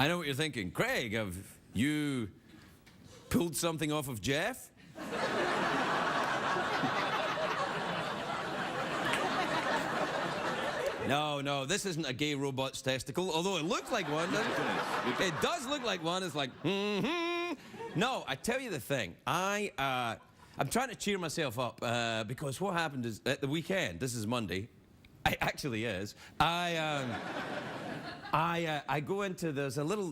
I know what you're thinking. Craig, have you pulled something off of Jeff? No, this isn't a gay robot's testicle, although it looks like one, doesn't it? It does look like one. It's like, No, I tell you the thing. I'm trying to cheer myself up because what happened is at the weekend, this is Monday, it actually is, I go into,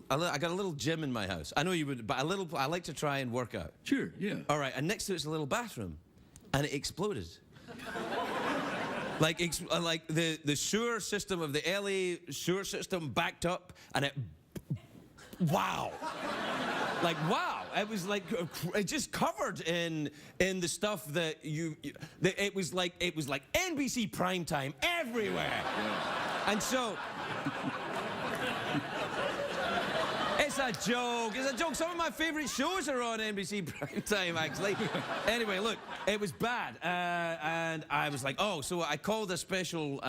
I got a little gym in my house. I know you would, but I like to try and work out. Sure, yeah. All right, and next to it's a little bathroom, and it exploded. Like the sewer system of the LA sewer system backed up, and it, wow. Like, wow, it was like, it just covered in the stuff that it was like NBC primetime everywhere. Yeah. And so, it's a joke, Some of my favorite shows are on NBC primetime, actually. Anyway, look, it was bad, and I was like, oh, so I called a special,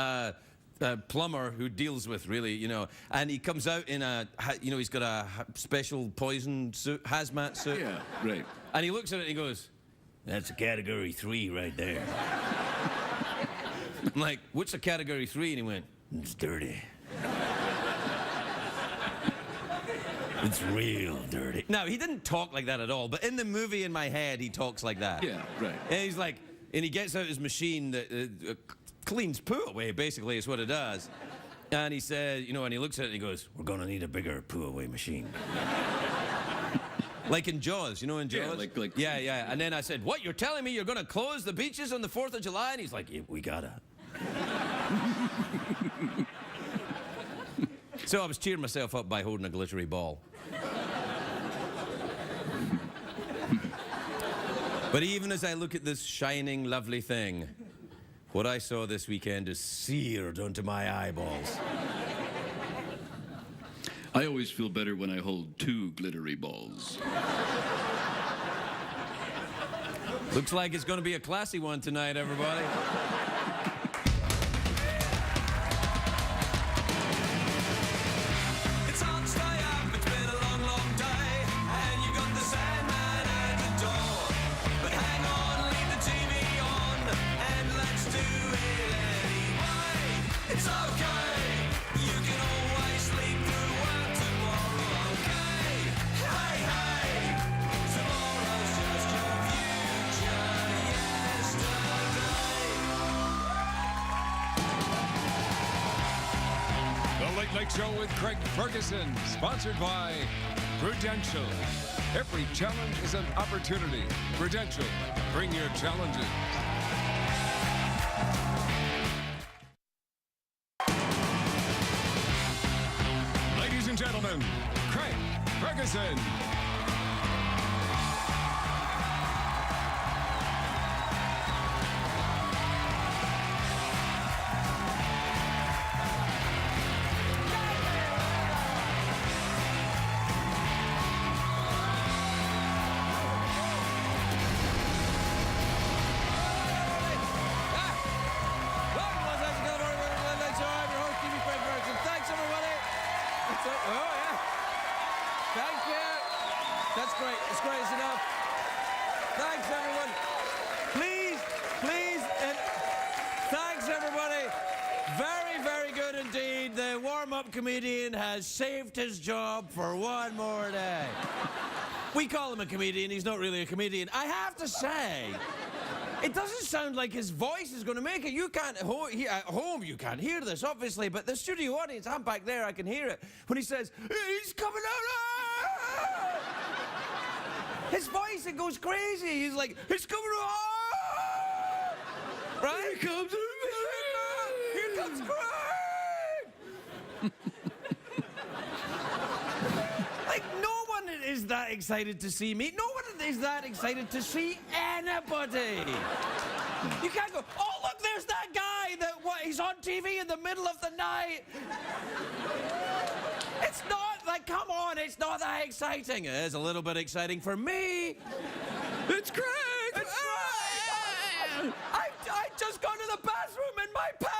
plumber who deals with really, and he comes out in he's got a special poison suit, hazmat suit. Yeah, right. And he looks at it and he goes, that's a category 3 right there. I'm like, what's a category 3? And he went, it's dirty. It's real dirty. No, he didn't talk like that at all, but in the movie in my head, he talks like that. Yeah, right. And he's like, and he gets out his machine that cleans poo away, basically, is what it does. And he said, and he looks at it and he goes, we're gonna need a bigger poo away machine. Like in Jaws, in Jaws? Yeah, like... Yeah. And then I said, what, you're telling me you're gonna close the beaches on the 4th of July? And he's like, yeah, we gotta. So I was cheering myself up by holding a glittery ball. But even as I look at this shining, lovely thing, what I saw this weekend is seared onto my eyeballs. I always feel better when I hold 2 glittery balls. Looks like it's going to be a classy one tonight, everybody. Late Show with Craig Ferguson, sponsored by Prudential. Every challenge is an opportunity. Prudential, bring your challenges. Ladies and gentlemen, Craig Ferguson. It's great, it's enough. Thanks, everyone. Please, and thanks, everybody. Very, very good indeed. The warm-up comedian has saved his job for one more day. We call him a comedian. He's not really a comedian. I have to say, it doesn't sound like his voice is going to make it. You can't, at home, you can't hear this, obviously, but the studio audience, I'm back there, I can hear it. When he says, he's coming out. His voice, it goes crazy. He's like, he's coming out. Right? Here comes Here comes Craig. Like, no one is that excited to see me. No one is that excited to see anybody. You can't go, oh, look, there's that guy that, he's on TV in the middle of the night. It's not, like, come on, it's not that exciting. It is a little bit exciting for me. It's Craig! It's Craig! I just gone to the bathroom in my pants!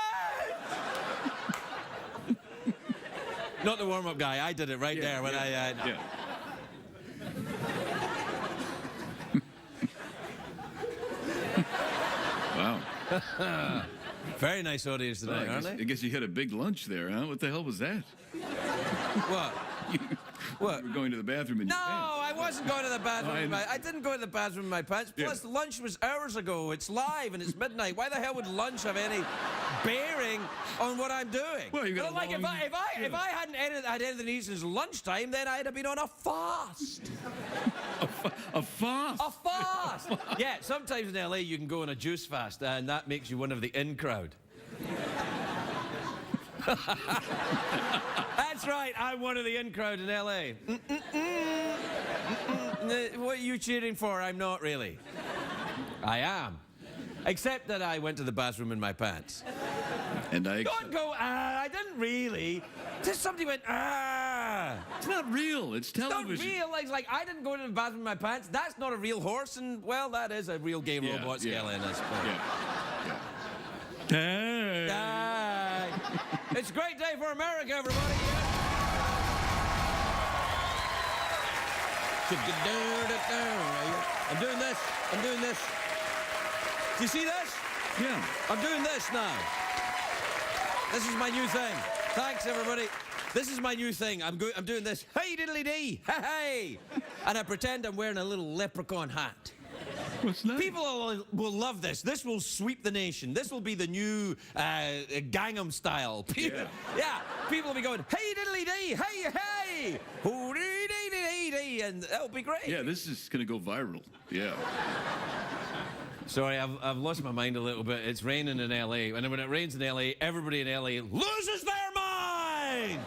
Not the warm-up guy. I did it right there when I... Yeah. Wow. Very nice audience tonight, aren't I they? guess you had a big lunch there, huh? What the hell was that? What? What? You were going to the bathroom in No, your pants. I wasn't going to the bathroom. I- I didn't go to the bathroom in my pants. Plus, lunch was hours ago. It's live and it's midnight. Why the hell would lunch have any bearing on what I'm doing? Well, you got But, like, if I hadn't had anything to eat since lunchtime, then I'd have been on a fast. A fast? A fast! Yeah, sometimes in LA you can go on a juice fast, and that makes you one of the in crowd. That's right, I'm one of the in crowd in LA. What are you cheering for? I'm not really. I am. Except that I went to the bathroom in my pants. And I... Don't go, I didn't really. Just somebody went, It's not real. It's It's not television. real. Like, I didn't go to the bathroom in my pants. That's not a real horse, and, well, that is a real gay robot skeleton, I suppose. Hey. It's a great day for America, everybody. I'm doing this. I'm doing this. Do you see this? Yeah. I'm doing this now. This is my new thing. Thanks, everybody. This is my new thing. I'm doing this. Hey, diddly dee. Hey. And I pretend I'm wearing a little leprechaun hat. What's that? People will love this. This will sweep the nation. This will be the new Gangnam Style. Yeah. Yeah. People will be going, hey, diddly dee, hey, hey, hoo-dee-dee-dee-dee, and that'll be great. Yeah, this is going to go viral. Yeah. Sorry, I've lost my mind a little bit. It's raining in LA, and when it rains in LA, everybody in LA loses their mind.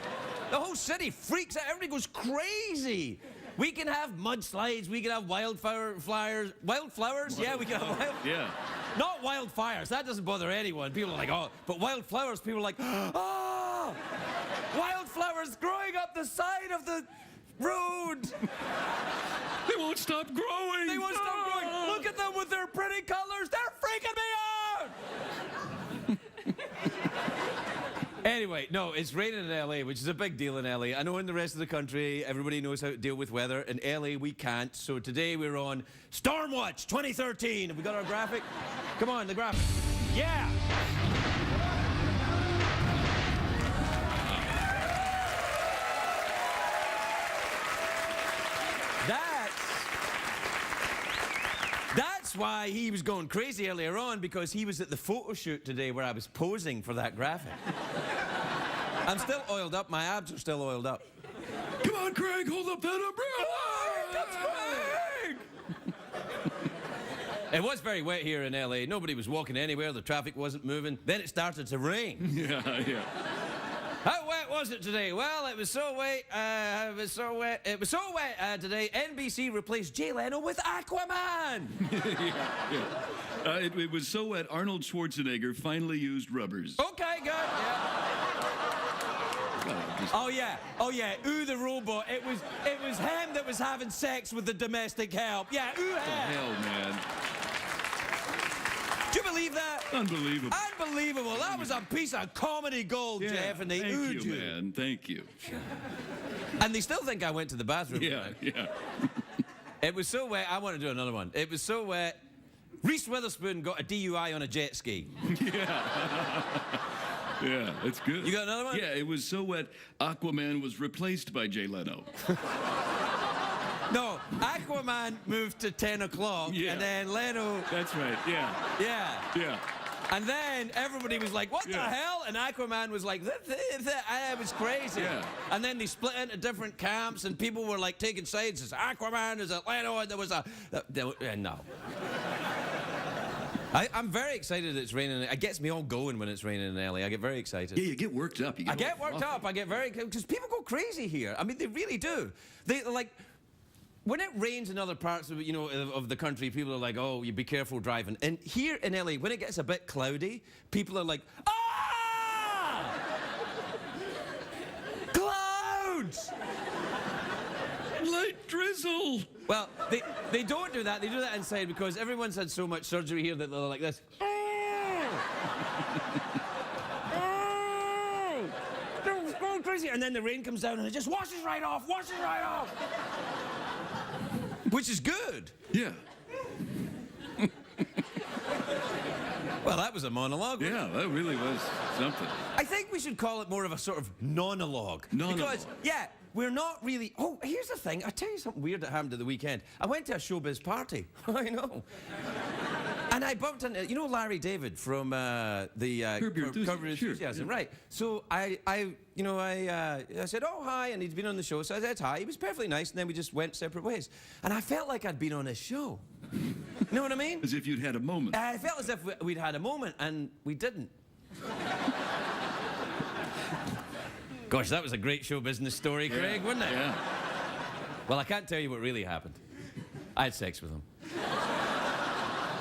The whole city freaks out. Everybody goes crazy. We can have mudslides. We can have wildflowers. Yeah, we can have Yeah. Not wildfires. That doesn't bother anyone. People are like, oh, but wildflowers. People are like, oh, wildflowers growing up the side of the road. They won't stop growing. They won't stop growing. Look at them with their pretty colors. They're freaking me out. Anyway, no, it's raining in LA, which is a big deal in LA. I know in the rest of the country, everybody knows how to deal with weather. In LA, we can't. So today we're on Stormwatch 2013. Have we got our graphic? Come on, the graphic. Yeah. That's why he was going crazy earlier on, because he was at the photo shoot today where I was posing for that graphic. I'm still oiled up. My abs are still oiled up. Come on, Craig, hold up that umbrella. That's Craig! It was very wet here in LA. Nobody was walking anywhere. The traffic wasn't moving. Then it started to rain. Yeah. How wet was it today? Well, it was so wet. It was so wet today. NBC replaced Jay Leno with Aquaman. It was so wet, Arnold Schwarzenegger finally used rubbers. Okay, good. Yeah. Oh yeah. Ooh, the robot. It was him that was having sex with the domestic help. Yeah, ooh, What the hell, man? Do you believe that? Unbelievable. Unbelievable. That was a piece of comedy gold, Jeff, and they oohed Thank you, man. Thank you. And they still think I went to the bathroom. Yeah. It was so wet, I want to do another one. It was so wet, Reese Witherspoon got a DUI on a jet ski. Yeah, it's good. You got another one? Yeah, it was so wet, Aquaman was replaced by Jay Leno. No, Aquaman moved to 10 o'clock, Yeah. and then Leno... That's right, yeah. Yeah. And then everybody was like, what the hell? And Aquaman was like, it was crazy. Yeah. And then they split into different camps, and people were like taking sides. It's Aquaman, is it Leno? And there was no. I'm very excited it's raining. It gets me all going when it's raining in LA. I get very excited. Yeah, you get worked up. I get worked up. I get very... Because people go crazy here. I mean, they really do. They, like... When it rains in other parts of, of the country, people are like, oh, you be careful driving. And here in LA, when it gets a bit cloudy, people are like, ah! Clouds! Light drizzle. Well, they don't do that. They do that inside because everyone's had so much surgery here that they're like this. crazy. And then the rain comes down and it just washes right off. Which is good. Yeah. Well, that was a monologue. Yeah, that really was something. I think we should call it more of a sort of monologue. Monologue. Because, yeah, we're not really... Oh, here's the thing. I'll tell you something weird that happened at the weekend. I went to a showbiz party. I know. And I bumped into... You know Larry David from the... Curb Your Enthusiasm. Curb Your Enthusiasm, Sure. right. So I said, oh, hi, and he'd been on the show, so I said hi. He was perfectly nice, and then we just went separate ways. And I felt like I'd been on his show. You know what I mean? As if you'd had a moment. I felt as if we'd had a moment, and we didn't. Gosh, that was a great show business story, Craig, wasn't it? Yeah. Well, I can't tell you what really happened. I had sex with him.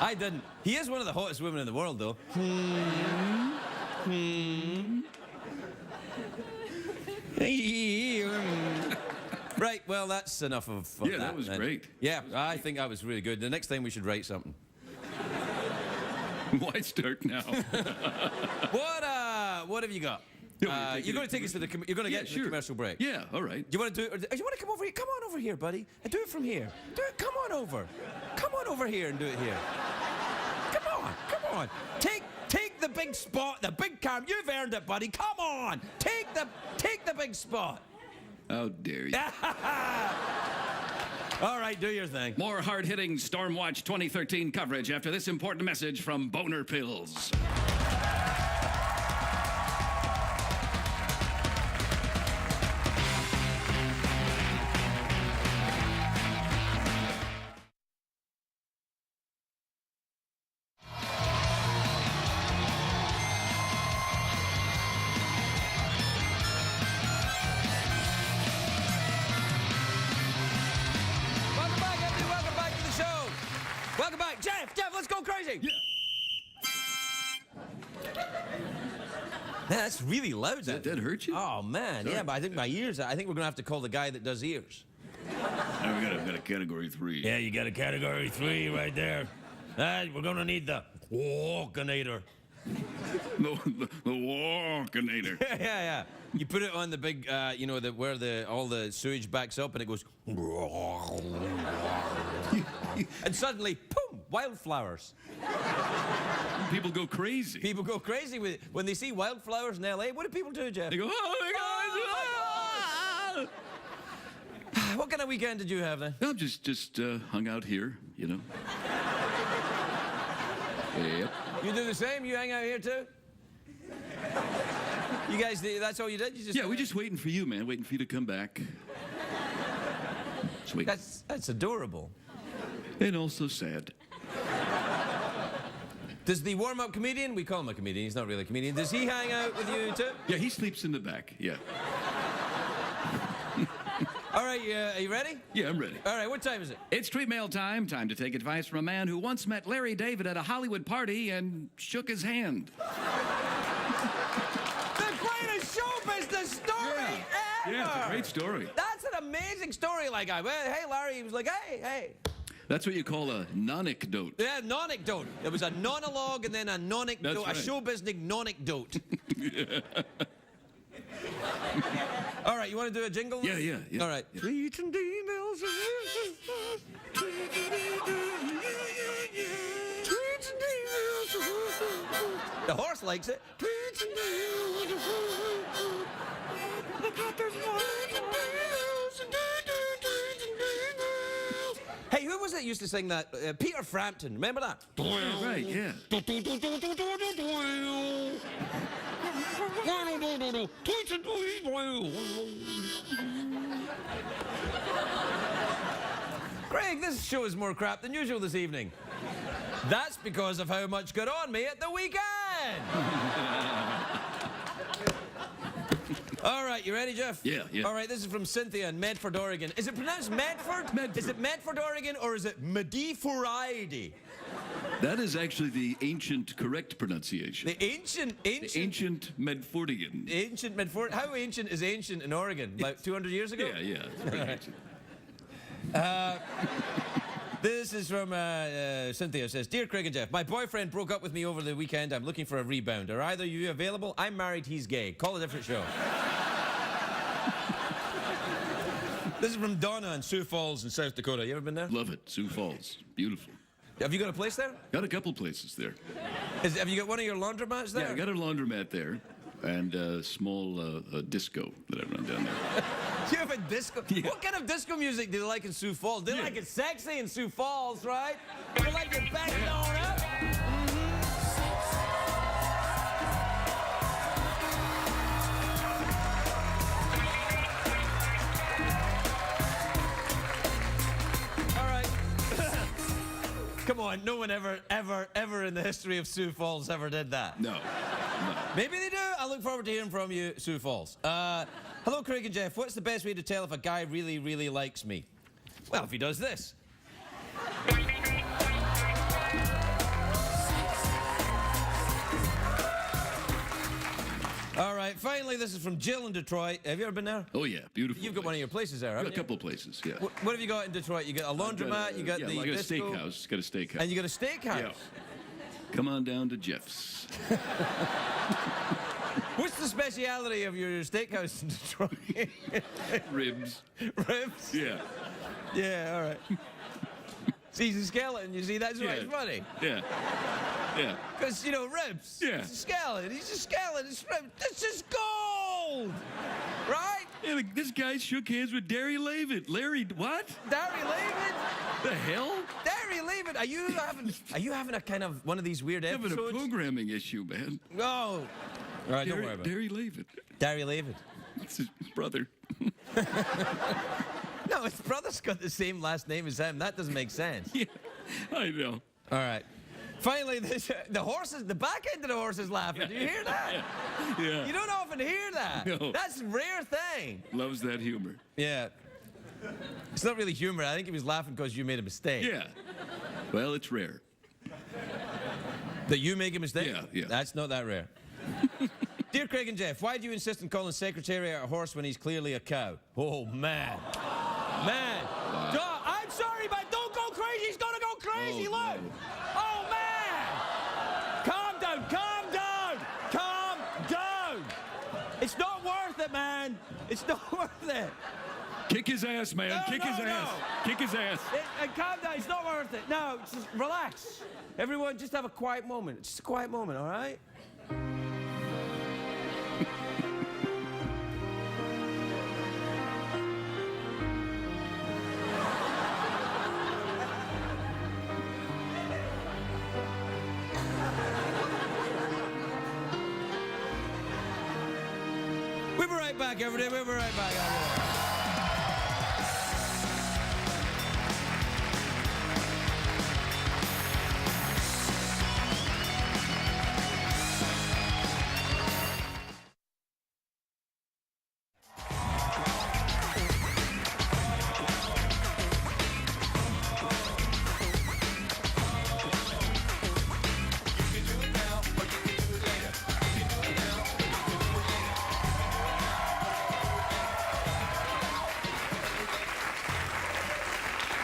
I didn't. He is one of the hottest women in the world, though. Right, well, that's enough of Yeah, that was great. Yeah, I think that was really good. The next time we should write something. Why start now? What have you got? Yeah, You're going to take us to the... You're going to get to the commercial break. Yeah, all right. Do you want to do it? Or do you want to come over here? Come on over here, buddy. And do it from here. Do it. Come on over. Come on over here and do it here. Come on. Take the big spot, the big cam. You've earned it, buddy. Come on. Take the big spot. How dare you? All right, do your thing. More hard-hitting Stormwatch 2013 coverage after this important message from Boner Pills. Welcome back. Jeff, let's go crazy. Yeah. Man, that's really loud. That hurt you? Oh, man. Sorry. Yeah, but I think my ears, I think we're going to have to call the guy that does ears. Now we got a category 3. Yeah, you got a category 3 right there. We're going to need the Walkinator. The Walkinator. Yeah. You put it on the big, where all the sewage backs up and it goes... And suddenly, boom, wildflowers. People go crazy. People go crazy with it. When they see wildflowers in L.A., what do people do, Jeff? They go, oh my God! What kind of weekend did you have then? I'm just hung out here, you know. Yep. You do the same? You hang out here too? You guys, that's all you did? You just Yeah, we're just waiting for you, man. Waiting for you to come back. Sweet. That's adorable. And also sad. Does the warm-up comedian, we call him a comedian, he's not really a comedian, does he hang out with you too? Yeah, he sleeps in the back, yeah. All right, are you ready? Yeah, I'm ready. All right, what time is it? It's tweet mail time. Time to take advice from a man who once met Larry David at a Hollywood party and shook his hand. The greatest show business story ever! Yeah, it's a great story. That's an amazing story, like, hey, Larry, he was like, hey. That's what you call a non-anecdote. Yeah, non-anecdote. There was a monologue and then a non-anecdote, That's right. a show business non-anecdote. All right, you want to do a jingle? Yeah. All right. Yeah. Tweets and emails. Tweets and emails. The horse likes it. Tweets and emails. Hey, who was it used to sing that? Peter Frampton, remember that? Right, yeah. Craig, this show is more crap than usual this evening. That's because of how much got on me at the weekend. All right, you ready, Jeff? Yeah. All right, this is from Cynthia in Medford, Oregon. Is it pronounced Medford? Medford. Is it Medford, Oregon, or is it Mediford? That is actually the ancient correct pronunciation. The ancient... The ancient Medfordian. Ancient Medford. How ancient is ancient in Oregon? About 200 years ago? Yeah. It's pretty ancient. This is from Cynthia. It says, Dear Craig and Jeff, my boyfriend broke up with me over the weekend. I'm looking for a rebound. Are either of you available? I'm married, he's gay. Call a different show. This is from Donna in Sioux Falls in South Dakota. You ever been there? Love it. Sioux Falls. Beautiful. Have you got a place there? Got a couple places there. Have you got one of your laundromats there? Yeah, I got a laundromat there and a small disco that I run down there. You have a disco? Yeah. What kind of disco music do they like in Sioux Falls? They Yeah. like it sexy in Sioux Falls, right? They like it banging on up. All right. Come on, no one ever in the history of Sioux Falls ever did that. No. Maybe they do. I look forward to hearing from you, Sioux Falls. Hello, Craig and Jeff. What's the best way to tell if a guy really, really likes me? Well, if he does this. All right, finally, this is from Jill in Detroit. Have you ever been there? Oh, yeah. Beautiful. You've got one of your places there, Got haven't a you? couple places, yeah. What have you got in Detroit? You got a laundromat, you got yeah, the I got a disco, steakhouse. Got a steakhouse. and you got a steakhouse. Yeah. Come on down to Jeff's. What's the speciality of your steakhouse in Detroit? Ribs. Ribs? Yeah. Yeah, all right. See, he's a skeleton, you see, that's why it's funny. Yeah. Yeah. Because, you know, ribs. Yeah. He's a skeleton. He's a skeleton. It's ribs. This is gold! Right? Yeah, like, this guy shook hands with Larry Levitt. Larry, what? Larry Levitt? The hell? Larry Levitt, are you having a kind of one of these weird Having episodes? a programming issue, man. Oh. All right, don't worry about it. Larry Levitt. Larry Levitt. It's his brother. No, his brother's got the same last name as him. That doesn't make sense. Yeah, I know. All right. Finally, the back end of the horse is laughing. Do you hear that? Yeah. You don't often hear that. No. That's a rare thing. Loves that humor. Yeah. It's not really humor. I think he was laughing because you made a mistake. Yeah. Well, it's rare. That you make a mistake? Yeah, yeah. That's not that rare. Dear Craig and Jeff, why do you insist on calling Secretariat a horse when he's clearly a cow? Oh, man. Man. I'm sorry, but don't go crazy. He's going to go crazy. Oh, Look. no. Oh, man. Calm down. Calm down. Calm down. It's not worth it, man. It's not worth it. Kick his ass, man. No, Kick his no, ass. no. Kick his ass. Calm down. It's not worth it. No, just relax. Everyone, just have a quiet moment. Just a quiet moment, all right? We'll be right back, everybody. We'll be right back.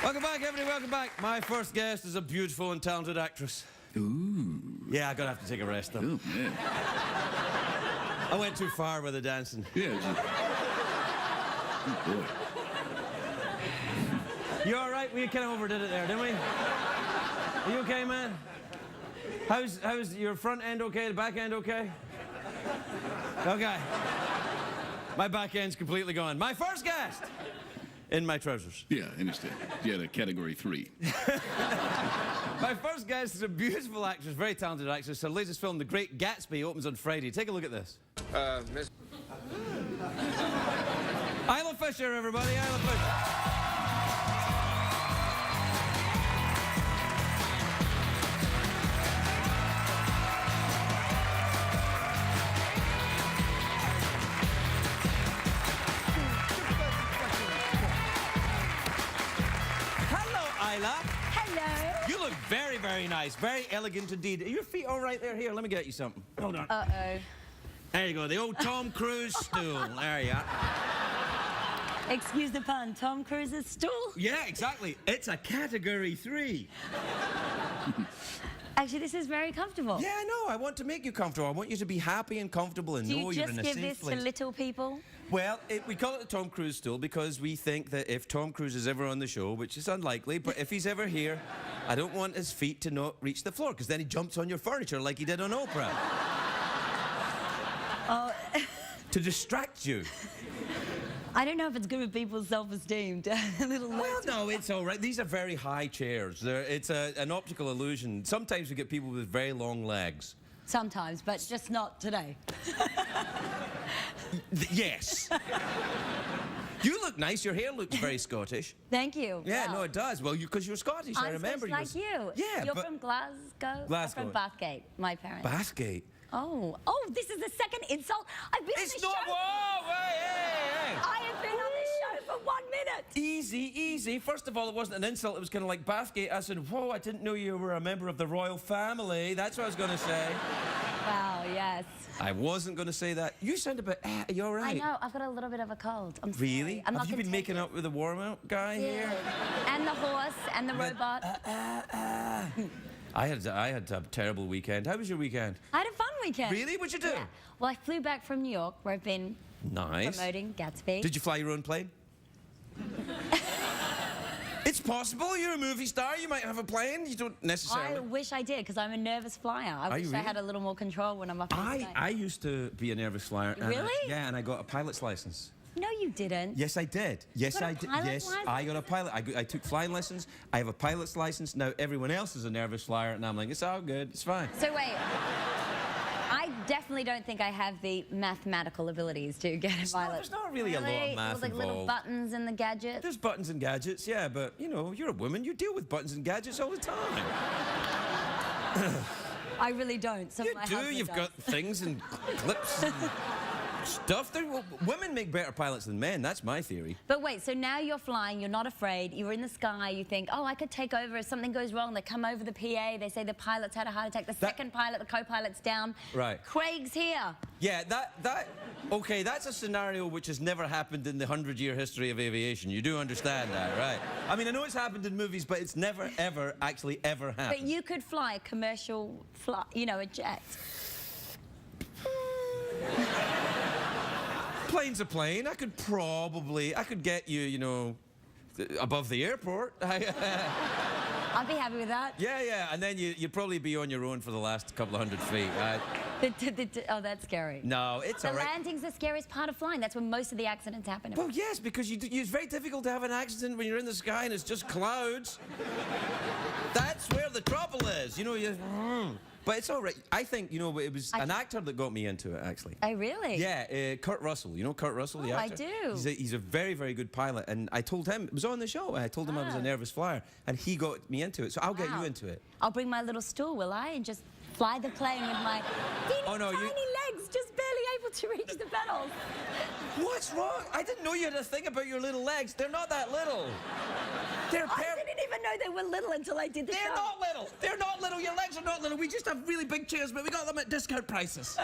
Welcome back, everybody. Welcome back. My first guest is a beautiful and talented actress. Ooh. Yeah, I'm gonna have to take a rest, though. Oh, man. I went too far with the dancing. Yeah. Oh, boy. You all right? We kind of overdid it there, didn't we? Are you okay, man? How's your front end okay? The back end okay? Okay. My back end's completely gone. My first guest in my trousers. Yeah, I understand. You had a category 3. My first guest is a beautiful actress, very talented actress. Her latest film, The Great Gatsby, opens on Friday. Take a look at this. Miss. Isla Fisher, everybody. Isla Fisher. Isla. Hello. You look very, very nice. Very elegant indeed. Are your feet all right there? Here, let me get you something. Hold on. Uh-oh. There you go. The old Tom Cruise stool. There you are. Excuse the pun, Tom Cruise's stool? Yeah, exactly. It's a category 3. Actually, this is very comfortable. Yeah, I know. I want to make you comfortable. I want you to be happy and comfortable and Do know you you're just in a give safe this place. to little people? Well, we call it the Tom Cruise stool because we think that if Tom Cruise is ever on the show, which is unlikely, but if he's ever here, I don't want his feet to not reach the floor because then he jumps on your furniture like he did on Oprah. Oh, To distract you. I don't know if it's good with people's self-esteem to have a little... Well, no, it's all right. These are very high chairs. It's an optical illusion. Sometimes we get people with very long legs. Sometimes, but just not today. Yes. You look nice. Your hair looks very Scottish. Thank you. Yeah, Wow. no, it does. Well, because you're Scottish. I I'm remember Scottish like you. Yeah, You're but from Glasgow? Glasgow. I'm from Bathgate, my parents. Bathgate. Oh, this is the second insult. I've been on It's this not. show. Whoa! Hey! I have been on this show for 1 minute. Easy, easy. First of all, it wasn't an insult. It was kind of like Bathgate. I said, whoa, I didn't know you were a member of the royal family. That's what I was going to say. Wow, yes. I wasn't going to say that. You sound a bit, are you all right? I know, I've got a little bit of a cold. I'm sorry. Really? I'm not Have you been making contagious. up with the warm-up guy here? And the horse and the robot. I had a terrible weekend. How was your weekend? I had a fun weekend. Really? What'd you do? Yeah. Well, I flew back from New York, where I've been Nice. promoting Gatsby. Did you fly your own plane? It's possible. You're a movie star. You might have a plane. You don't necessarily. I wish I did, because I'm a nervous flyer. I Are wish you I really? had a little more control when I'm up in the sky. I used to be a nervous flyer. and Really? yeah, and I got a pilot's license. No, you didn't. Yes, I did. Yes, got a I did. pilot's Yes, license? I got a pilot. I took flying lessons. I have a pilot's license. Now everyone else is a nervous flyer, and I'm like, it's all good. It's fine. So wait, I definitely don't think I have the mathematical abilities to get a pilot. There's not really a lot of math With like little involved. buttons and the gadgets. There's buttons and gadgets, yeah, but you know, you're a woman. You deal with buttons and gadgets all the time. I really don't. So You my do. husband You've does. got things and clips and stuff. Women make better pilots than men. That's my theory. But wait, so now you're flying, you're not afraid, you're in the sky, you think, oh, I could take over if something goes wrong. They come over the PA, they say the pilot's had a heart attack, the second pilot, the co-pilot's down. Right. Craig's here. Yeah, okay, that's a scenario which has never happened in the 100-year history of aviation. You do understand that, right? I mean, I know it's happened in movies, but it's never, ever, actually ever happened. But you could fly a commercial flight, you know, a jet. Plane's a plane. I could get you, you know, above the airport. I'd be happy with that. Yeah, and then you'd probably be on your own for the last couple of 100 feet. Oh, that's scary. No, it's The all right. landing's the scariest part of flying. That's when most of the accidents happen. Well, yes, because it's very difficult to have an accident when you're in the sky and it's just clouds. That's where the trouble is. You know, but it's all right. I think, you know, it was an actor that got me into it, actually. Oh, really? Yeah, Kurt Russell. You know Kurt Russell, the Oh, I actor? do. He's a very, very good pilot. And I told him, it was on the show, I told him I was a nervous flyer. And he got me into it. So I'll get you into it. I'll bring my little stool, will I? And just fly the plane with my tiny legs, just barely able to reach the pedals. What's wrong? I didn't know you had a thing about your little legs. They're not that little. They're I didn't even know they were little until I did the show. They're not little. They're not little. Your legs are not little. We just have really big chairs, but we got them at discount prices.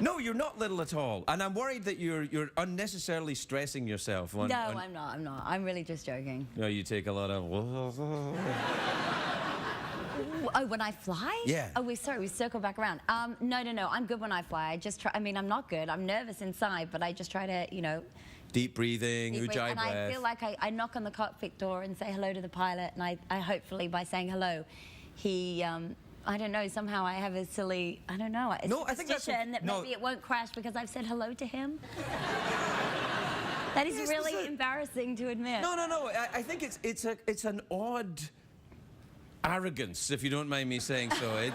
No, you're not little at all. And I'm worried that you're unnecessarily stressing yourself. No, I'm not. I'm really just joking. No, you take a lot of... Oh, when I fly? Yeah. Oh, we circle back around. No. I'm good when I fly. I just try. I mean, I'm not good. I'm nervous inside, but I just try to, you know. Deep breathing, ujjayi and breath. I feel like I knock on the cockpit door and say hello to the pilot, and I hopefully by saying hello, he. I don't know, somehow I have a silly, I don't know, No, I think that's suspicion that maybe it won't crash because I've said hello to him. That is really embarrassing to admit. No. I think it's an odd arrogance, if you don't mind me saying so.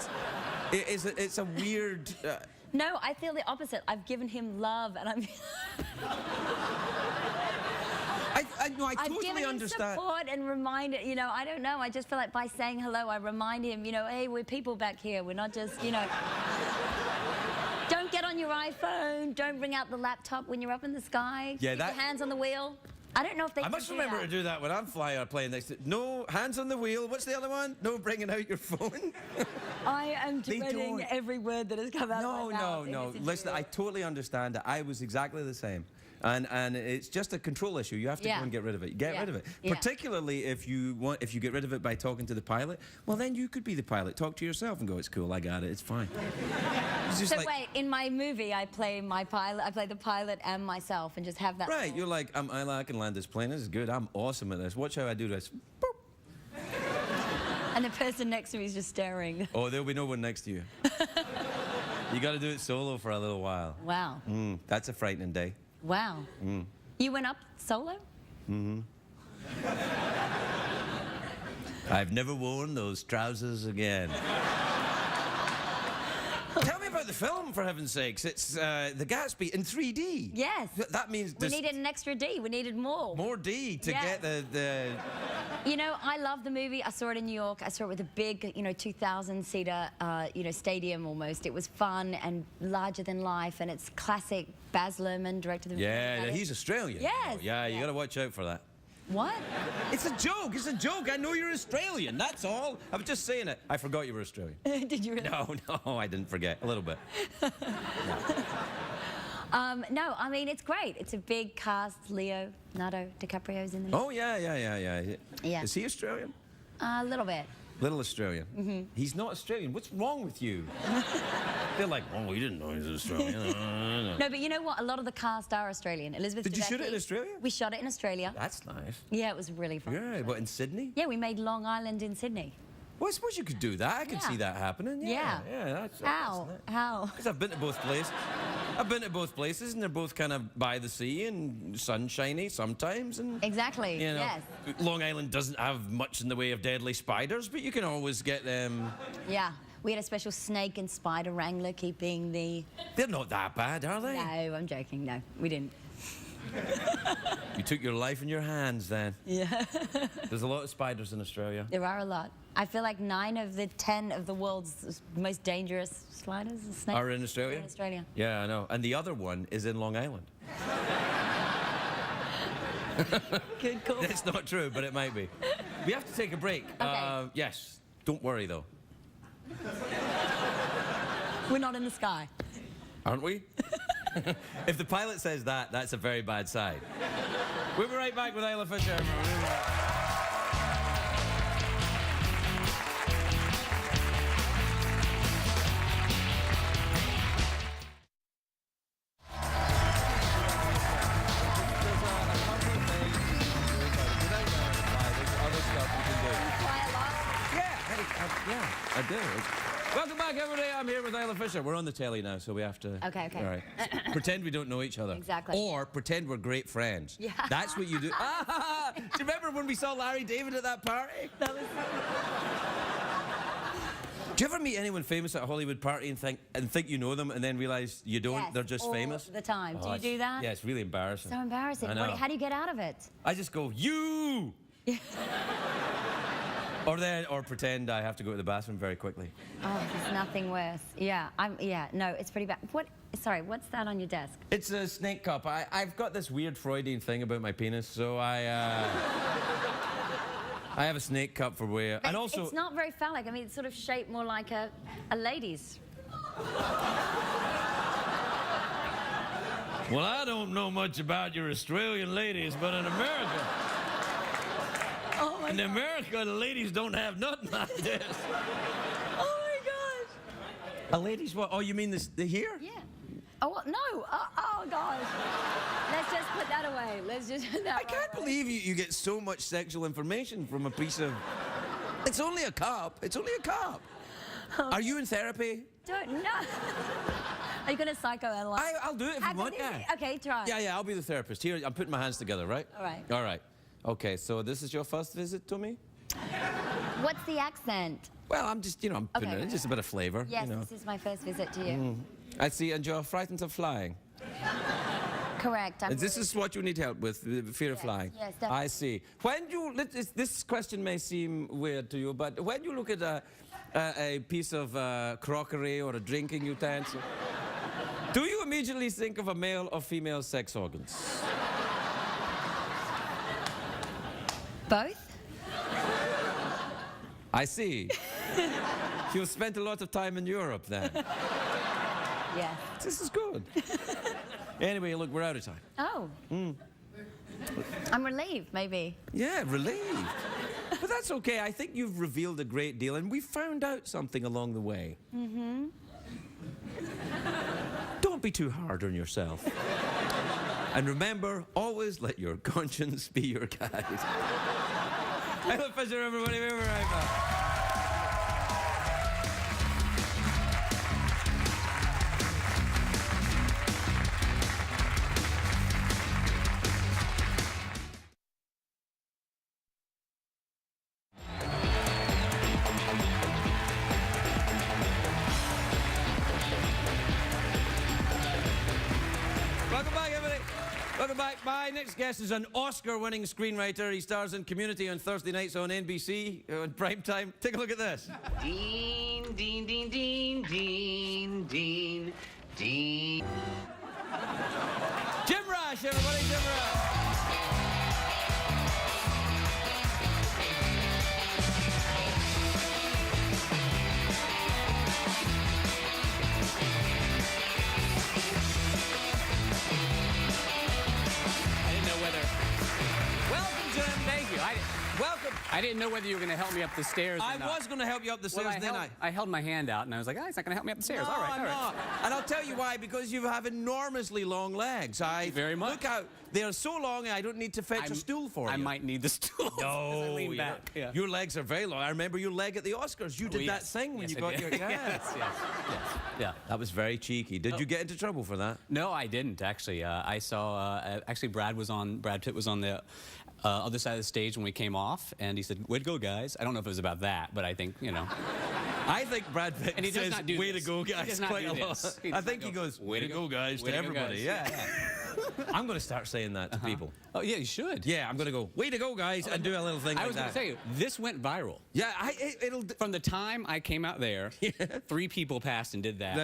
It's a weird... No, I feel the opposite. I've given him love, and I'm... I I've given him understand. support and reminded, you know, I don't know. I just feel like by saying hello, I remind him, you know, hey, we're people back here. We're not just, you know... Don't get on your iPhone. Don't bring out the laptop when you're up in the sky. Yeah, Keep your hands on the wheel. I don't know if they I must remember to do that when I'm flying a plane. No hands on the wheel. What's the other one? No bringing out your phone. I am They dreading don't. every word that has come out of my mouth. No. Listen, I totally understand it. I was exactly the same. And it's just a control issue. You have to go and get rid of it. Get rid of it. Yeah. Particularly if you get rid of it by talking to the pilot, well, then you could be the pilot. Talk to yourself and go, it's cool, I got it, it's fine. It's just So like, wait, in my movie, I play my pilot. I play the pilot and myself, and just have that. right, you're like, I'm Isla, I can land this plane. This is good. I'm awesome at this. Watch how I do this. Boop. And the person next to me is just staring. Oh, there'll be no one next to you. You got to do it solo for a little while. Wow. That's a frightening day. Wow. You went up solo? I've never worn those trousers again. Tell me about the film, for heaven's sakes. It's The Gatsby in 3D. Yes. That means We needed an extra D. We needed more. more D to Yeah. get the... You know, I love the movie. I saw it in New York. I saw it with a big, 2,000-seater, stadium almost. It was fun and larger than life, and it's classic Baz Luhrmann directed the movie. Yeah, he's Australian. Yes. Yeah, you got to watch out for that. What? It's a joke. It's a joke. I know you're Australian. That's all. I was just saying it. I forgot you were Australian. Did you really? No, I didn't forget. A little bit. No, I mean, it's great. It's a big cast. Leonardo DiCaprio's in the movie. Oh, yeah. Yeah. Is he Australian? A little bit. Little Australian. He's not Australian. What's wrong with you? They're like, oh, we didn't know he was Australian. No, but you know what? A lot of the cast are Australian. Elizabeth Did you shoot it Debicki- in Australia? We shot it in Australia. That's nice. Yeah, it was really fun. Yeah, but in Sydney? Yeah, we made Long Island in Sydney. Well, I suppose you could do that. I could Yeah. see that happening. Yeah. That's How? nice. How? Because I've been to both places. I've been to both places, and they're both kind of by the sea and sunshiny sometimes. And Exactly. you know, Yes. Long Island doesn't have much in the way of deadly spiders, but you can always get them. Yeah. We had a special snake and spider wrangler keeping the... They're not that bad, are they? No, I'm joking. No, we didn't. You took your life in your hands then. Yeah. There's a lot of spiders in Australia. There are a lot. I feel like 9 of the 10 of the world's most dangerous spiders, snakes, Are in Australia? are in Australia. Yeah, I know. And the other one is in Long Island. Good call. It's not true, but it might be. We have to take a break. Okay. Yes. Don't worry, though. We're not in the sky. Aren't we? If the pilot says that, that's a very bad sign. We'll be right back with Isla Fisher. Yeah, I do. Welcome back, everybody. I'm here with Isla Fisher. We're on the telly now, so we have to... Okay. All right. Pretend we don't know each other. Exactly. Or pretend we're great friends. Yeah. That's what you do. Do you remember when we saw Larry David at that party? That was... Do you ever meet anyone famous at a Hollywood party and think you know them and then realize you don't? Yes, They're just all famous? the time. Do you it's- do that? Yeah, it's really embarrassing. So embarrassing. I know. How do you get out of it? I just go, you! Or pretend I have to go to the bathroom very quickly. Oh, there's nothing worse. Yeah, no, it's pretty bad. What's that on your desk? It's a snake cup. I've got this weird Freudian thing about my penis, so I have a snake cup for where... And also... It's not very phallic. I mean, it's sort of shaped more like a lady's. Well, I don't know much about your Australian ladies, but in America... Oh, my In America, the ladies don't have nothing like this. Oh, my gosh. A ladies what? Oh, you mean the here? Yeah. Oh, what? No. Oh, gosh. Let's just put that away. Let's just put that I can't believe you get so much sexual information from a piece of... It's only a cup. It's only a cup. Are you in therapy? No. Are you going to psychoanalyze? I'll do it if you want, yeah. Okay, try. Yeah, I'll be the therapist. Here, I'm putting my hands together, right? All right. All right. Okay, so this is your first visit to me? What's the accent? Well, I'm just, I'm putting Okay. it in, just a bit of flavor. Yes, this is my first visit to you. I see, and you're frightened of flying. Correct. This is what you need help with, the fear of flying. Yes, definitely. I see. When you, this question may seem weird to you, but when you look at a piece of crockery or a drinking utensil, do you immediately think of a male or female sex organs? Both? I see. You've spent a lot of time in Europe then. Yes. This is good. Anyway, look, we're out of time. Oh. I'm relieved, maybe. Yeah, relieved. But that's okay. I think you've revealed a great deal, and we found out something along the way. Mm-hmm. Don't be too hard on yourself. And remember, always let your conscience be your guide. Isla Fisher, everybody. We'll be right back. Welcome back, everybody. Welcome back. My next guest is an Oscar-winning screenwriter. He stars in Community on Thursday nights on NBC on prime time. Take a look at this. Dean, Dean, Dean, Dean, Dean, Dean, Dean. Jim Rash, everybody. Jim Rash. Welcome. I didn't know whether you were going to help me up the stairs or I not. was going to help you up the stairs, Well, I held my hand out, and I was like, oh, he's not going to help me up the stairs. No, All right, I'm all right. not. And I'll tell you why, because you have enormously long legs. Very much. Look out. They are so long, I don't need to fetch a stool for you. I might need the stool. as I lean back. Yeah. Your legs are very long. I remember your leg at the Oscars. You did that thing when Yes, you I got did. your gas. yes. Yeah. That was very cheeky. Did you get into trouble for that? No, I didn't, actually. I saw, actually, Brad Pitt was on the other side of the stage when we came off, and he said, way to go, guys. I don't know if it was about that, but I think, you know. I think Brad Pitt And he does says, not do way this. to go, He guys, does not quite do a lot. this. He I does think not he go, goes, way to go, guys, way to to go, everybody. guys. Yeah. I'm going to start saying that to people. Oh, yeah, you should. Yeah, I'm going to go, way to go, guys, and do a little thing I like was going that. to tell you, this went viral. Yeah, it'll... From the time I came out there, 3 people passed and did that.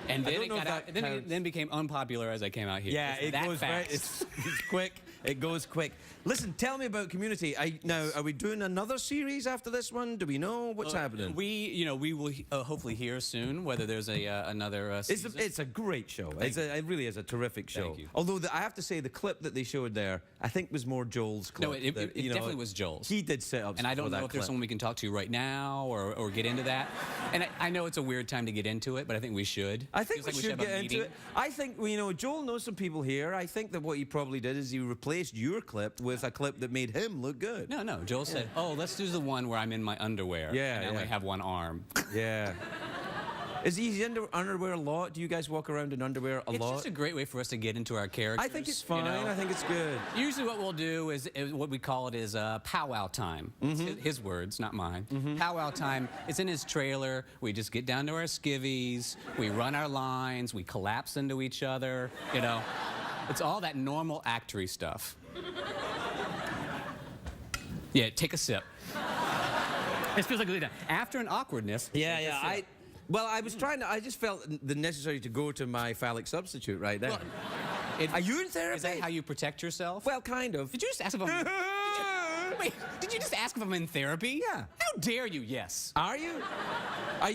And then it got out, then became unpopular as I came out here. Yeah, It's it that goes fast. it's quick. It goes quick. Listen, tell me about Community. Now, are we doing another series after this one? Do we know what's happening? We will hopefully hear soon whether there's another season. It's a great show. It really is a terrific show. Thank you. Although I have to say, the clip that they showed there, I think was more Joel's clip. No, it definitely was Joel's. He did set up. And I don't for know that if there's clip. someone we can talk to right now or get into that. And I know it's a weird time to get into it, but I think we should. I think Feels we like should have a get into meeting. it. I think, Joel knows some people here. I think that what he probably did is he replaced your clip with a clip that made him look good. No. Joel said, oh, let's do the one where I'm in my underwear. Yeah, And I only have one arm. Yeah. Is he in underwear a lot? Do you guys walk around in underwear a lot? It's just a great way for us to get into our characters. I think it's fine. You know? I think it's good. Usually what we'll do is what we call it is powwow time. It's his words, not mine. Powwow time. It's in his trailer. We just get down to our skivvies. We run our lines. We collapse into each other. You know, it's all that normal actory stuff. Yeah, take a sip. It feels like a good time. After an awkwardness. Yeah, take a yeah. sip. I just felt the necessary to go to my phallic substitute right there. Well, Are you in therapy? Is that how you protect yourself? Well, kind of. Did you just ask if I'm... Wait, did you just ask if I'm in therapy? Yeah. How dare you? Yes. Are you?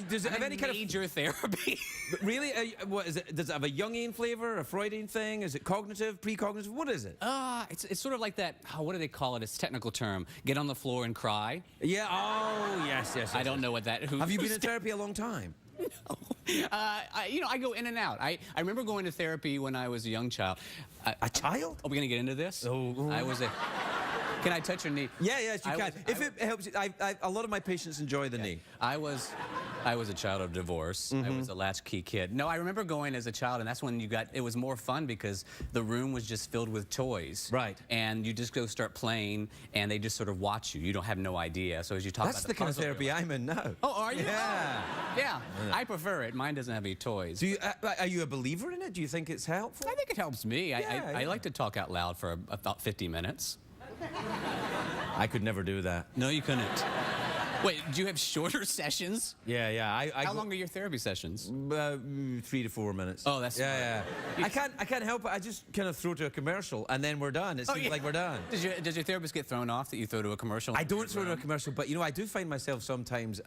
Does it have any kind of... major therapy? Really? What is it? Does it have a Jungian flavor, a Freudian thing? Is it cognitive, precognitive? What is it? It's sort of like that, what do they call it? It's a technical term. Get on the floor and cry. Yeah, oh, yes. I don't know what that... Have you been in therapy a long time? No. I go in and out. I remember going to therapy when I was a young child. A child? Are we going to get into this? Oh. I was a... Can I touch your knee? Yeah, yes, you can. If it helps, a lot of my patients enjoy the knee. I was a child of divorce. I was a latchkey kid. No, I remember going as a child, and that's when it was more fun because the room was just filled with toys. Right. And you just go start playing, and they just sort of watch you. You don't have no idea. So as you talk That's about the kind of puzzle, therapy you're like, I'm in now. Oh, are you? Yeah. Yeah. I prefer it. Mine doesn't have any toys. Are you a believer in it? Do you think it's helpful? I think it helps me. Yeah, I like to talk out loud for about 50 minutes. I could never do that. No, you couldn't. Wait, do you have shorter sessions? Yeah. How long are your therapy sessions? 3 to 4 minutes. Oh, that's yeah. I can't help it. I just kind of throw to a commercial and then we're done. It seems like we're done. Does your therapist get thrown off that you throw to a commercial? I don't throw to a commercial, but you know, I do find myself sometimes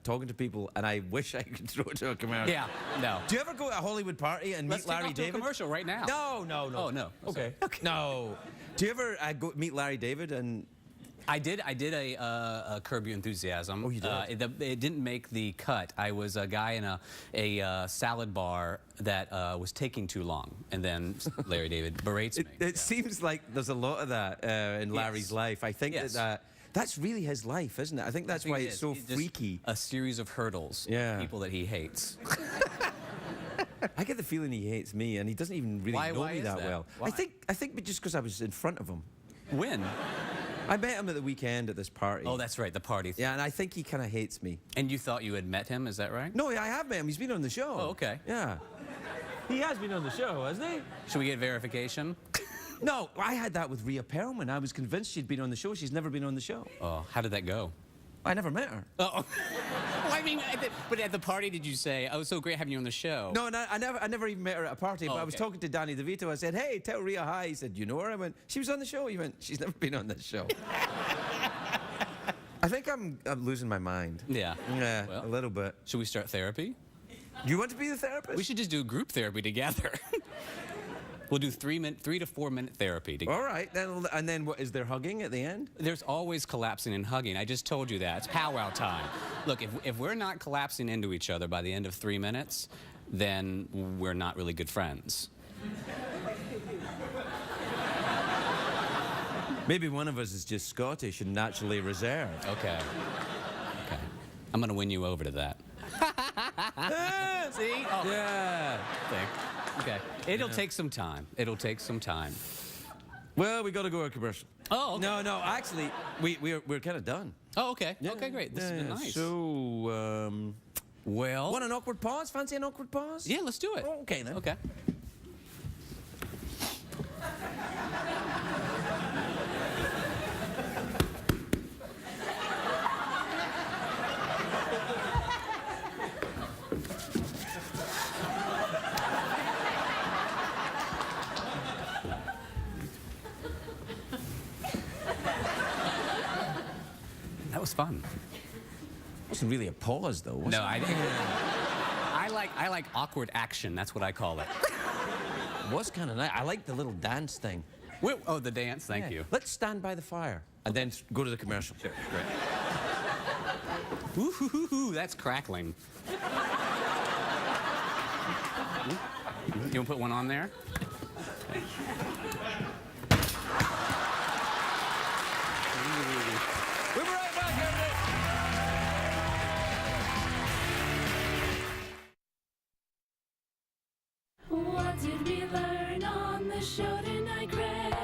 talking to people and I wish I could throw to a commercial. Yeah, no. Do you ever go to a Hollywood party and Let's meet Larry take off to a David? commercial right now. No. Oh, no. Okay. No. Do you ever go meet Larry David and... I did a Curb Your Enthusiasm. Oh, you did? It didn't make the cut. I was a guy in a salad bar that was taking too long, and then Larry David berates me. It seems like there's a lot of that in Larry's life. I think that's really his life, isn't it? I think that's why it's so freaky. A series of hurdles. Yeah. People that he hates. I get the feeling he hates me, and he doesn't even really know me that well. Why? I think just because I was in front of him. When? I met him at the weekend at this party. Oh, that's right, the party. Yeah, and I think he kind of hates me. And you thought you had met him, is that right? No, I have met him. He's been on the show. Oh, okay. Yeah. He has been on the show, hasn't he? Should we get verification? No, I had that with Rhea Perlman. I was convinced she'd been on the show. She's never been on the show. Oh, how did that go? I never met her. Oh. Well, I mean, but at the party, did you say, "Oh, it's so great having you on the show"? No, I never even met her at a party. But I was talking to Danny DeVito. I said, "Hey, tell Rhea hi." He said, "You know her?" I went, "She was on the show." He went, "She's never been on this show." I think I'm losing my mind. Yeah. Yeah, well, a little bit. Should we start therapy? You want to be the therapist? We should just do group therapy together. We'll do 3 to 4 minute therapy together. All right, and then what, is there hugging at the end? There's always collapsing and hugging. I just told you that. It's powwow time. Look, if we're not collapsing into each other by the end of 3 minutes, then we're not really good friends. Maybe one of us is just Scottish and naturally reserved. Okay. I'm gonna win you over to that. See? Oh. Yeah. Okay. It'll take some time. It'll take some time. Well, we got to go to a commercial. Oh, okay. No, actually, we're kind of done. Oh, okay. Yeah, okay, great. This has been nice. So, well... Want an awkward pause? Fancy an awkward pause? Yeah, let's do it. Oh, okay, then. Okay. That was fun. Wasn't really a pause, though, was it? No, I didn't. I like awkward action. That's what I call it. It was kind of nice. I like the little dance thing. Oh, the dance. Thank you. Let's stand by the fire and then go to the commercial. Sure, great. Ooh, hoo, hoo, hoo, that's crackling. You want to put one on there? We'll be right back, everybody. What did we learn on the show tonight, Greg?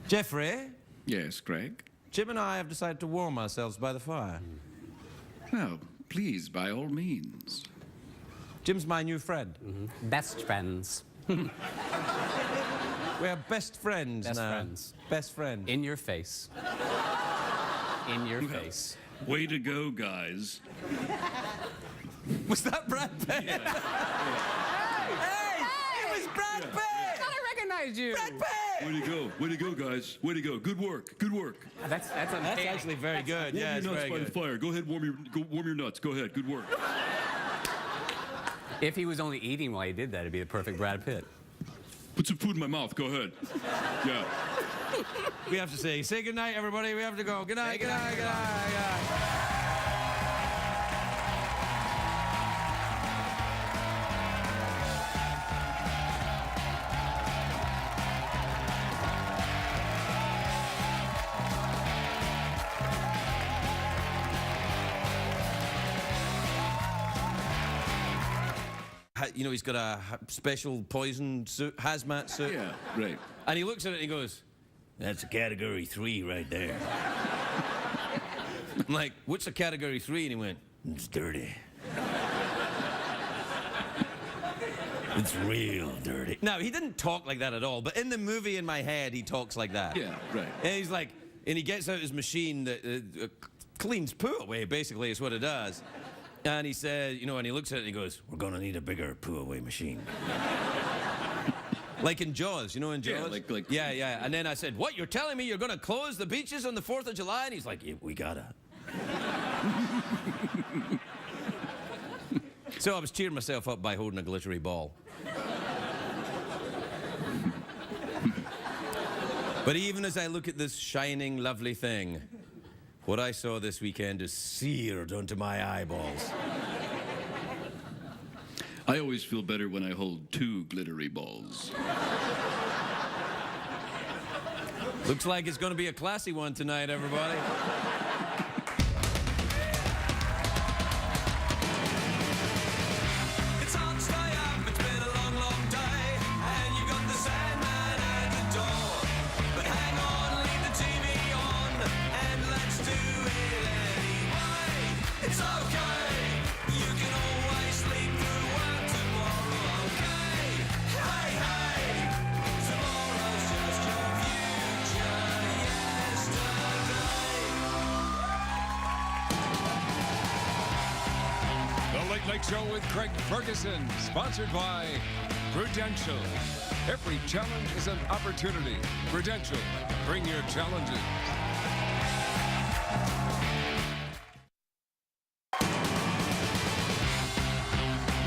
Jeffrey, Yes, Greg? Jim and I have decided to warm ourselves by the fire. Well, please, by all means. Jim's my new friend. Best friends. We're best friends Best now. friends. Best friend. In your face. In your face. Way to go, guys. Was that Brad Pitt? Hey! It was Brad Pitt! I recognize you. Brad Pitt! Way to go, guys. Way to go. Good work. Good work. That's Actually very good. Warm Yeah, it's your nuts very by the good. fire. Go ahead, warm your nuts. Go ahead. Good work. If he was only eating while he did that, it'd be the perfect Brad Pitt. Put some food in my mouth. Go ahead. Yeah. We have to say goodnight, everybody. We have to go. Good night, good night, good night, good night. You know, he's got a special poison suit, hazmat suit. Yeah, right. And he looks at it and he goes, "That's a category 3 right there." I'm like, "What's a category 3? And he went, "It's dirty." It's real dirty. No, he didn't talk like that at all, but in the movie in my head, he talks like that. Yeah, right. And he's like, and he gets out his machine that cleans poo away, basically, is what it does. And he says, you know, and he looks at it and he goes, we're gonna need a bigger poo away machine. Like in Jaws, you know, in Jaws? Yeah, like... Yeah, yeah. And then I said, what, you're telling me you're gonna close the beaches on the 4th of July? And he's like, yeah, we gotta. So I was cheering myself up by holding a glittery ball. But even as I look at this shining, lovely thing, what I saw this weekend is seared onto my eyeballs. I always feel better when I hold 2 glittery balls. Looks like it's going to be a classy one tonight, everybody. It's hard to stay up, it's been a long, long day, and you got the Sandman at the door. But hang on, leave the TV on, and let's do it anyway. It's okay, you can always sleep through work tomorrow, okay? Hey, hey, tomorrow's just your future yesterday. The Late Late Show with Craig Ferguson, sponsored by Prudential. Every challenge is an opportunity. Prudential, bring your challenges.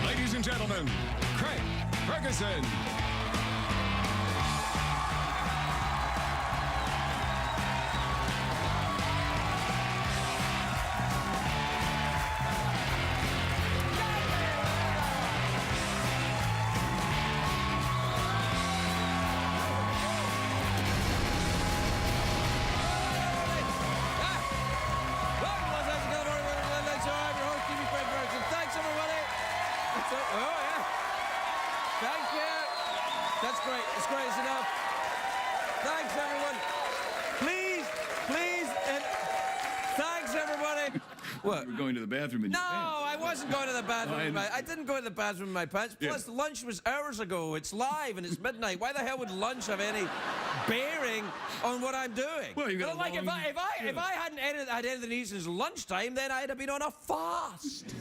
Ladies and gentlemen, Craig Ferguson. Welcome to Los Angeles, California. Welcome to the Late Show. I'm your host, TV Craig Ferguson. Thanks, everybody. Oh, yeah. Thank you. That's great. It's great. It's enough. Thanks, everyone. Please, please, and thanks, everybody. What? We're going to the bathroom in No, your pants. I wasn't going to the bathroom. I didn't go to the bathroom in my pants. Yeah. Plus, lunch was hours ago. It's live and it's midnight. Why the hell would lunch have any bearing on what I'm doing? Well, you got But, like, if I hadn't had anything to eat since lunchtime, then I'd have been on a fast.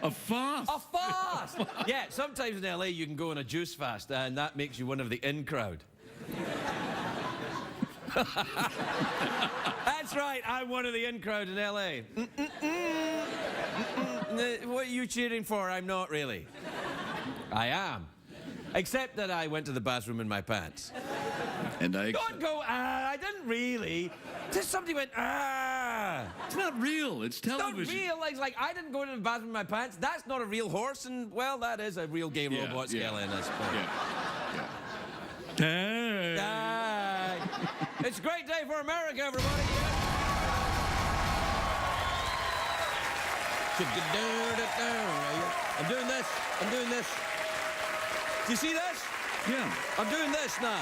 A fast? A fast. Yeah, sometimes in LA you can go on a juice fast, and that makes you one of the in crowd. That's right, I'm one of the in crowd in LA. What are you cheering for? I'm not really. I am. Except that I went to the bathroom in my pants. And I... Don't go, I didn't really. Just somebody went, It's not real. It's It's not television. real. Like, I didn't go to the bathroom in my pants. That's not a real horse, and, well, that is a real gay robot skeleton, I suppose. Yeah. It's a great day for America, everybody. I'm doing this. I'm doing this. Do you see this? Yeah. I'm doing this now.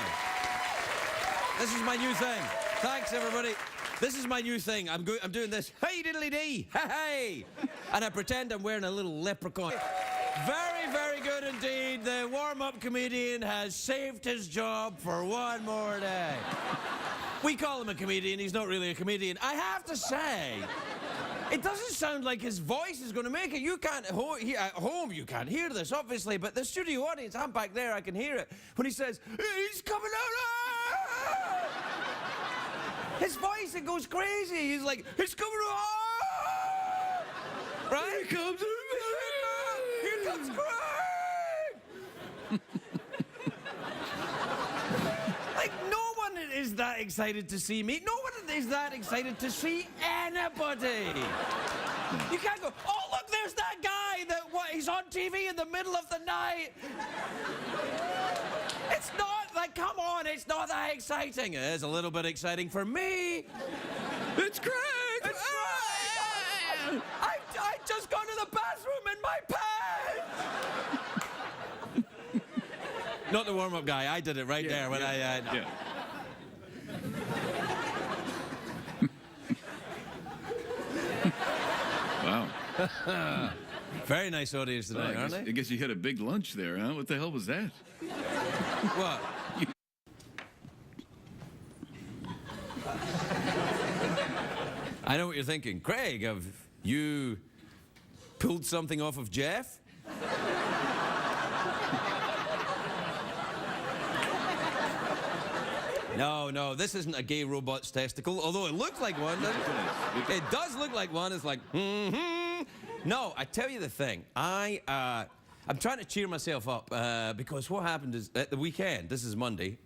This is my new thing. Thanks, everybody. This is my new thing. I'm doing this. Hey, diddly dee. Hey. And I pretend I'm wearing a little leprechaun. Very, very good indeed. The warm-up comedian has saved his job for one more day. We call him a comedian. He's not really a comedian. I have to say, it doesn't sound like his voice is going to make it. You can't, at home you can't hear this, obviously, but the studio audience, I'm back there, I can hear it. When he says, he's coming out. His voice, it goes crazy. He's like, he's coming out. Right? Here comes Here comes Craig. Like, no one is that excited to see me. No one is that excited to see anybody. You can't go, oh, look, there's that guy that, he's on TV in the middle of the night. It's not, like, come on, it's not that exciting. It is a little bit exciting for me. It's Craig! It's right. I just gone to the bathroom in my pants. Not the warm-up guy. I did it right there when I... Yeah. Wow. Very nice audience tonight, aren't I they? guess you had a big lunch there, huh? What the hell was that? What? I know what you're thinking. Craig, have you pulled something off of Jeff? No, this isn't a gay robot's testicle, although it looks like one, doesn't it? It does look like one. It's like, No, I tell you the thing. I'm trying to cheer myself up because what happened is at the weekend, this is Monday,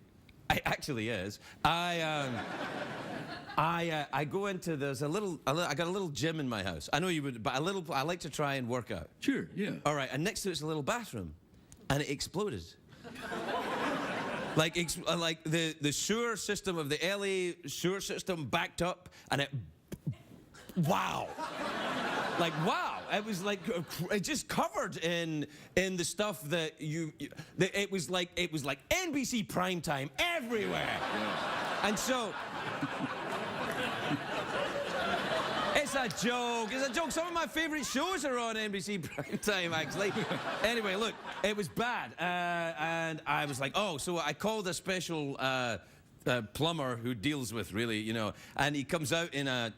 it actually is, I go into, I got a little gym in my house. I know you would, but I like to try and work out. Sure, yeah. All right, and next to it's a little bathroom, and it exploded. Like the sewer system of the LA sewer system backed up, and wow. Like, wow. It was like, it just covered in the stuff that it was like NBC primetime everywhere. Yeah. And so, it's a joke. It's a joke. Some of my favorite shows are on NBC primetime, actually. Anyway, look, it was bad. And I was like, oh, so I called a special plumber who deals with, really, you know, and he comes out in a